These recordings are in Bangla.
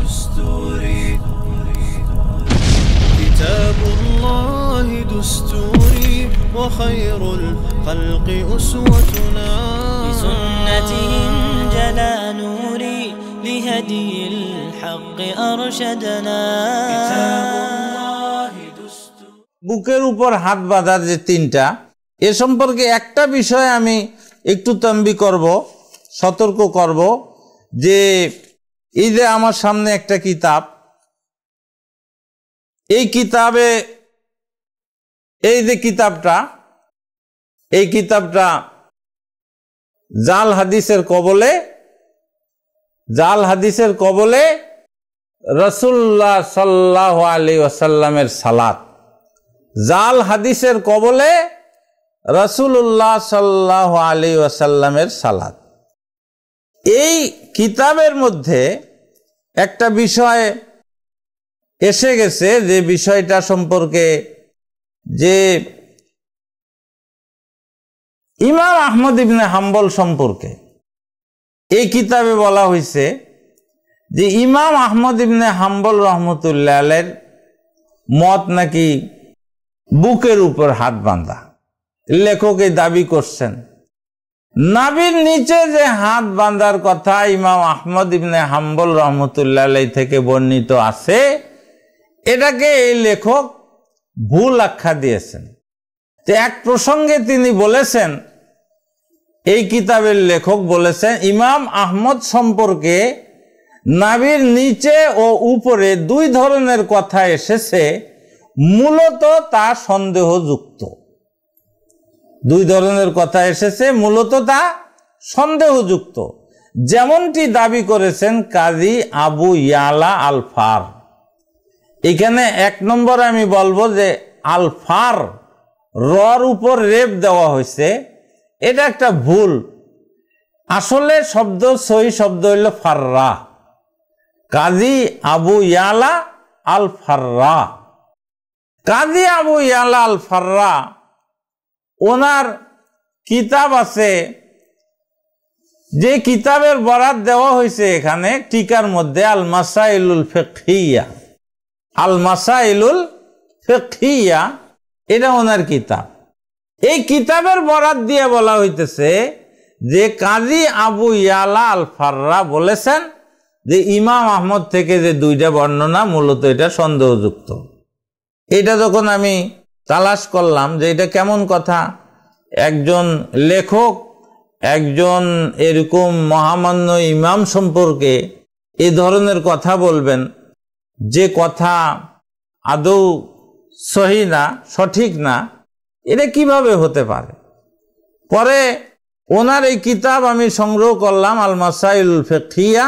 دستوري كتاب الله دستوري وخير الخلق أسوتنا بسنته انجلى نوري لهدي الحق أرشدنا كتاب الله دستوري বুকের উপর হাত বাঁধার যে তিনটা এ সম্পর্কে একটা বিষয় আমি একটু তম্বি করব, সতর্ক করব যে এই যে আমার সামনে একটা কিতাব, এই কিতাবে এই যে কিতাবটা, এই কিতাবটা জাল হাদিসের কবলে রাসূলুল্লাহ সাল্লাল্লাহু আলাইহি ওয়াসাল্লামের সালাত, জাল হাদিসের কবলে রাসূলুল্লাহ সাল্লাল্লাহু আলাইহি ওয়াসাল্লামের সালাত। এই কিতাবের মধ্যে একটা বিষয় এসে গেছে, যে বিষয়টা সম্পর্কে যে ইমাম আহমদ ইবনে হাম্বল সম্পর্কে এই কিতাবে বলা হয়েছে যে ইমাম আহমদ ইবনে হাম্বল রহমতুল্লাহ আলাইহির মত নাকি বুকের উপর হাত বাঁধা। লেখক এই দাবি করছেন। নাভির নিচে যে হাত বাঁধার কথা ইমাম আহমদ ইবনে হাম্বল রহমতুল্লাহ আলাইহি থেকে বর্ণিত আছে, এটাকে এই লেখক ভুল আখ্যা দিয়েছেন। যে এক প্রসঙ্গে তিনি বলেছেন, এই কিতাবের লেখক বলেছেন ইমাম আহমদ সম্পর্কে নাভির নিচে ও উপরে দুই ধরনের কথা এসেছে, মূলত তা সন্দেহযুক্ত। দুই ধরনের কথা এসেছে, মূলত তা সন্দেহযুক্ত, যেমনটি দাবি করেছেন কাজী আবু ইয়ালা আল ফার। এখানে এক নম্বর আমি বলবো যে আল ফার রর উপর রেপ দেওয়া হয়েছে, এটা একটা ভুল। আসলে শব্দ, সহি শব্দ হইল ফাররা, কাজী আবু ইয়ালা আল ফাররা। কাজী আবু ইয়ালা আল ফাররা, ওনার কিতাব আছে, যে কিতাবের বরাত দেওয়া হয়েছে এখানে টিকার মধ্যে আল মাসাইলুল ফিকহিয়া, আল মাসাইলুল ফিকহিয়া, এটা ওনার কিতাব। এই কিতাবের বরাত দিয়ে বলা হইতেছে যে কাজী আবু ইয়ালা আল ফাররা বলেছেন যে ইমাম আহমদ থেকে যে দুইটা বর্ণনা মূলত এটা সন্দেহযুক্ত। এটা যখন আমি তালাশ করলাম যে এটা কেমন কথা, একজন লেখক একজন এরকম মহামান্য ইমাম সম্পর্কে এই ধরনের কথা বলবেন, যে কথা আদৌ সহি না, সঠিক না, এটা কিভাবে হতে পারে। পরে ওনার এই কিতাব আমি সংগ্রহ করলাম আল মাসাইলুল ফিকহিয়া।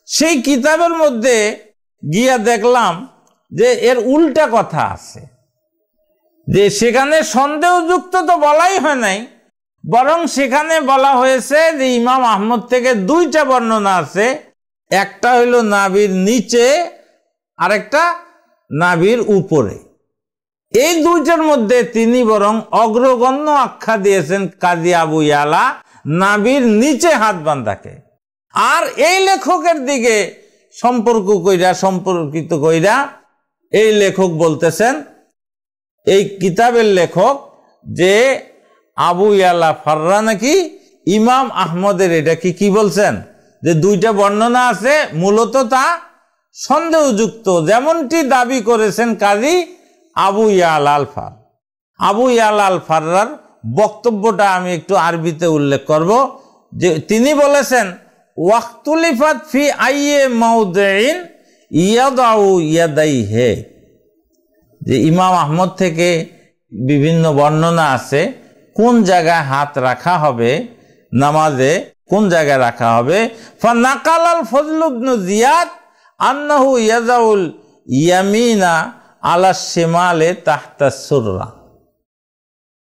সেই কিতাবের মধ্যে গিয়া দেখলাম যে এর উল্টা কথা আছে, যে সেখানে সন্দেহযুক্ত তো বলাই হয় নাই, বরং সেখানে বলা হয়েছে যে ইমাম আহমদ থেকে দুইটা বর্ণনা আছে, একটা হইল নাভির নিচে, আরেকটা নাভির উপরে। এই দুইটার মধ্যে তিনি বরং অগ্রগণ্য আখ্যা দিয়েছেন কাজী আবু ইয়ালা নাভির নিচে হাত বাঁধাকে। আর এই লেখকের দিকে সম্পর্কিত কইরা এই লেখক বলতেছেন, এই কিতাবের লেখক, যে আবু ইয়ালা ফাররা নাকি ইমাম আহমদের এটা কি বলছেন যে দুইটা বর্ণনা আছে, মূলত তা সন্দেহযুক্ত, যেমনটি দাবি করেছেন কাজী আবু ইয়ালা আল ফার। আবু ইয়ালা আল ফাররার বক্তব্যটা আমি একটু আরবিতে উল্লেখ করব, যে তিনি বলেছেন ওয়াক্তুলিফাত ফি আইয়ে মাউদিন ইয়াদাউ ইয়াদাইহি, যে ইমাম আহমদ থেকে বিভিন্ন বর্ণনা আছে কোন জায়গায় হাত রাখা হবে, নামাজে কোন জায়গায় রাখা হবে। ফানাকাল আল ফজল ইবনে জিয়াদ আন্নাহু ইয়াজাউল ইয়ামিনা আলা শিমালে তাহতা সুররা।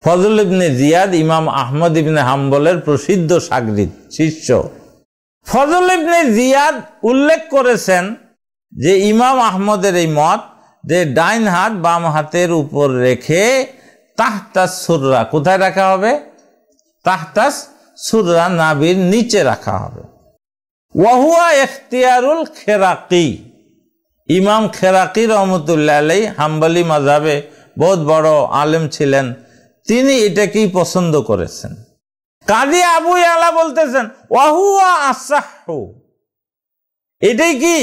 ফজল ইবনে জিয়াদ ইমাম আহমদ ইবনে হাম্বলের প্রসিদ্ধ শাগরিদ, শিষ্য। ফজল ইবনে জিয়াদ উল্লেখ করেছেন যে ইমাম আহমদের এই মত, যে ডাইন হাত বাম হাতের উপর রেখে তাহতাস সুররা, কোথায় রাখা হবে? তাহতাস সুররা, নাভির নিচে রাখা হবে। ওয়াহুয়া ইখতিয়ারুল খেরাকি, ইমাম খেরাকি রহমতুল্লাহ আলাই হাম্বলি মাযহাবে বহুত বড় আলেম ছিলেন, তিনি এটাকেই পছন্দ করেছেন। কাজী আবু ইয়ালা বলতেছেন ওয়াহুয়া আসাহু, এটাই কি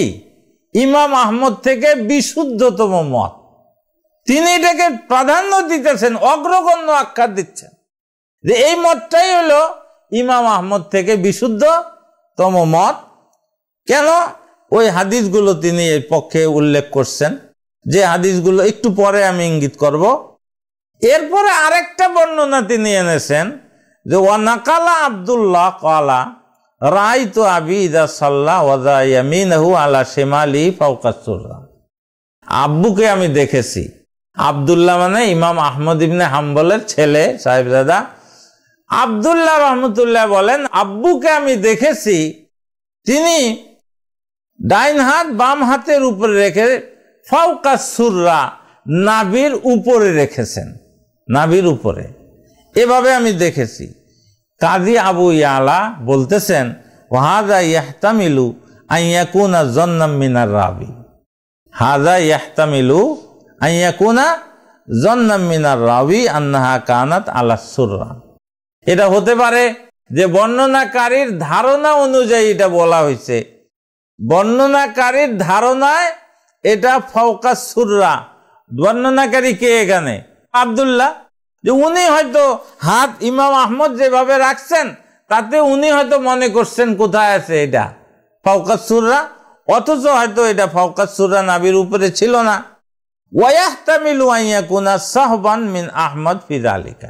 ইমাম আহমদ থেকে বিশুদ্ধতম মত। তিনি এটাকে প্রাধান্য দিতেছেন, অগ্রগণ্য আখ্যা দিচ্ছেন যে এই মতটাই হলো ইমাম আহমদ থেকে বিশুদ্ধতম মত। কেন? ওই হাদিসগুলো তিনি এর পক্ষে উল্লেখ করছেন, যে হাদিসগুলো একটু পরে আমি ইঙ্গিত করব। এরপরে আরেকটা বর্ণনা তিনি এনেছেন যে ওয়ানাকালা আব্দুল্লাহ ক্বালা রাআইতু আবি ইযা সাল্লা ওয়াযা ইয়ামিনাহু আলা শিমালি ফাওকা সুররা। আব্বুকে আমি দেখেছি, আব্দুল্লাহ মানে ইমাম আহমদ ইবনে হাম্বলের ছেলে সাহেবজাদা আব্দুল্লাহ রহমতুল্লাহ বলেন, আব্বুকে আমি দেখেছি তিনি ডাইন হাত বাম হাতের উপরে রেখে ফাওকা সুররা নাভির উপরে রেখেছেন, নাভির উপরে, এভাবে আমি দেখেছি। কাজী আবু ইয়ালা বলতেছেন ওয়াহাযা ইয়াহতামিলু আন ইয়াকুনা যান্নাম মিনার রাবি, হাযা ইয়াহতামিলু আন ইয়াকুনা যান্নাম মিনার রাবি আন্নাহা কানাত আলা সুররা। এটা হতে পারে যে বর্ণনাকারীর ধারণা অনুযায়ী এটা বলা হয়েছে, বর্ণনাকারীর ধারণায় এটা ফাওকা সুররা। বর্ণনাকারী কে এখানে? আব্দুল্লাহ। যে উনি হয়তো হাত ইমাম আহমদ যেভাবে রাখছেন তাতে উনি হয়তো মনে করছেন কোথায় আছে এটা ফাওকা সুররা, অথচ হয়তো এটা ফাওকা সুররা নাভির উপরে ছিল না। ওয়ায়াহতামিলু আন ইয়াকুনা সাহবান মিন আহমদ ফি যালিকা।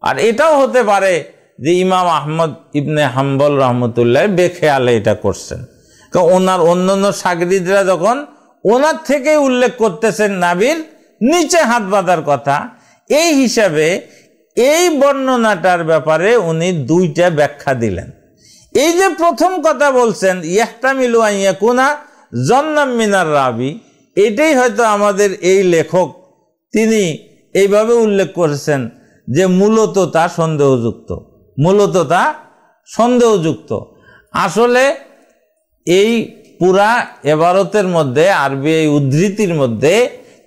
আর এটাও হতে পারে যে ইমাম আহমদ ইবনে হাম্বল রহমতুল্লাহ বেখেয়ালে এটা করছেন, কারণ ওনার অন্যান্য শাগরিদরা যখন ওনার থেকে উল্লেখ করতেছেন নাভির নিচে হাত বাঁধার কথা, এই হিসাবে এই বর্ণনাটার ব্যাপারে উনি দুইটা ব্যাখ্যা দিলেন। এই যে প্রথম কথা বলছেন ইয়াহতামিলু আন ইয়াকুনা যান্নাম মিনার রাবি, এটাই হয়তো আমাদের এই লেখক তিনি এইভাবে উল্লেখ করেছেন যে মূলত তা সন্দেহযুক্ত, মূলত তা সন্দেহযুক্ত। আসলে এই পুরা এবারতের মধ্যে আরবি এই উদ্ধৃতির মধ্যে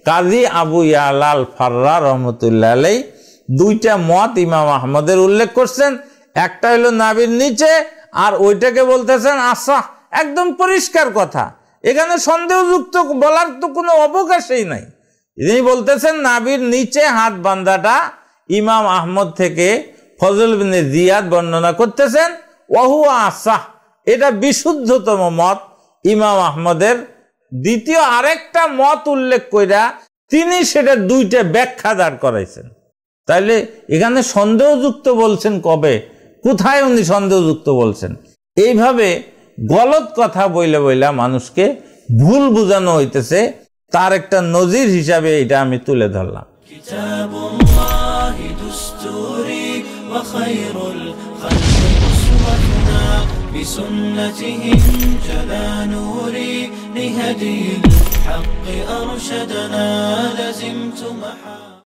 কাজী আবু ইয়ালা আল ফাররা রহমতুল্লাহ আলাই দুইটা মত ইমাম আহমদের উল্লেখ করছেন। একটা হলো নাভির নিচে, আর ওইটাকে বলতেছেন আসাহ, একদম পরিষ্কার কথা, এখানে সন্দেহযুক্ত বলার তো কোনো অবকাশই নাই। তিনি বলতেছেন নাভির নিচে হাত বান্ধাটা ইমাম আহমদ থেকে ফজল ইবনে জিয়াদ বর্ণনা করতেছেন ওয়াহুয়া আসাহ, এটা বিশুদ্ধতম মত ইমাম আহমদের। দ্বিতীয় আরেকটা মত উল্লেখ কইরা তিনি সেটা দুইটা ব্যাখ্যা দাঁড় করাইছেন। তাইলে এখানে সন্দেহযুক্ত বলছেন কবে, কোথায় উনি সন্দেহযুক্ত বলছেন? এইভাবে গলত কথা বইলা বইলা মানুষকে ভুল বোঝানো হইতেছে, তার একটা নজির হিসাবে এটা আমি তুলে ধরলাম। কিতাবুল্লাহি দুস্তুরি ওয়া খায়রুল খালকি উসওয়াতুনা বিসুন্নতিহি জালা নূরি লিহাদিল হাক্কি আরশাদানা লাযিমতু